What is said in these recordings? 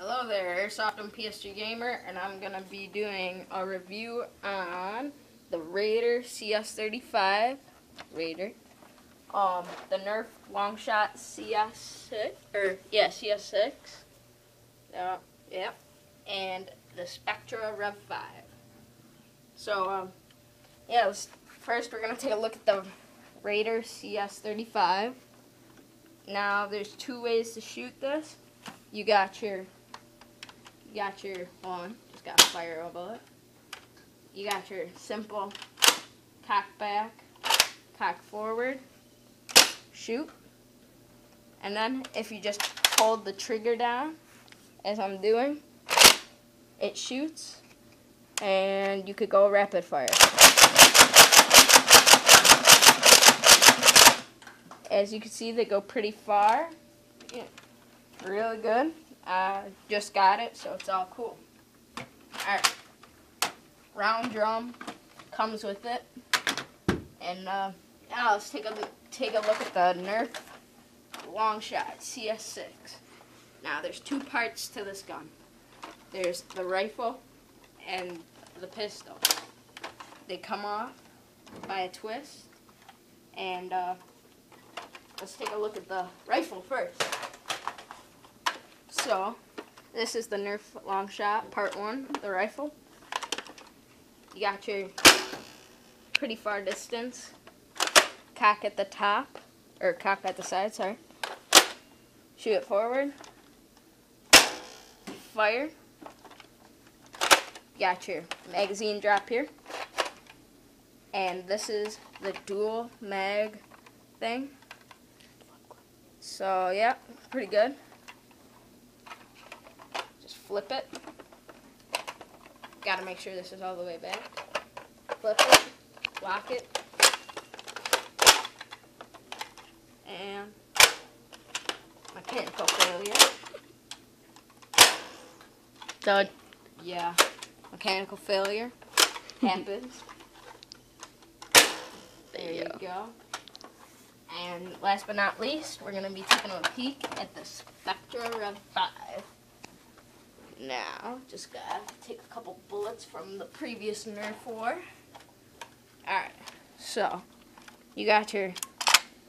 Hello there, Airsoft and PSG Gamer, and I'm going to be doing a review on the Raider CS35 Raider, the Nerf Longshot CS6, CS6, and the Spectra Rev 5. So, first we're going to take a look at the Raider CS35. Now, there's two ways to shoot this. You got your one, just gotta fire a bullet. You got your simple cock back, cock forward, shoot. And then if you just hold the trigger down, as I'm doing, it shoots, and you could go rapid fire. As you can see, they go pretty far. Yeah, really good. Just got it, so it's all cool. Alright, round drum comes with it, and let's take a look at the Nerf Longshot CS6. Now, there's two parts to this gun. There's the rifle and the pistol. They come off by a twist, and let's take a look at the rifle first. So, this is the Nerf Longshot, part 1, the rifle. You got your pretty far distance, cock at the top, or cock at the side, sorry. Shoot it forward, fire. You got your magazine drop here. And this is the dual mag thing. So, yeah, pretty good. Flip it. Gotta make sure this is all the way back. Flip it, lock it, and mechanical failure. Done. Yeah, mechanical failure happens. There you go. And last but not least, we're gonna be taking a peek at the Spectra Rev 5. Now, just gotta take a couple bullets from the previous Nerf war. Alright, so you got your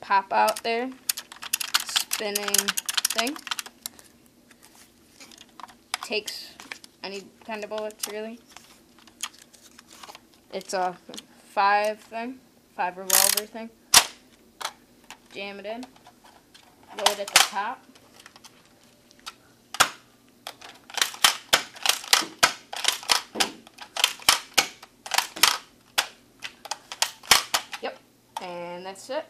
pop out there, spinning thing. Takes any kind of bullets, really. It's a 5 revolver thing. Jam it in, load at the top. And that's it.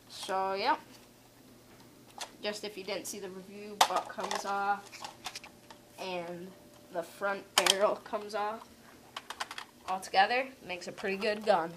So, yeah. Just if you didn't see the review, butt comes off and the front barrel comes off. Altogether, makes a pretty good gun.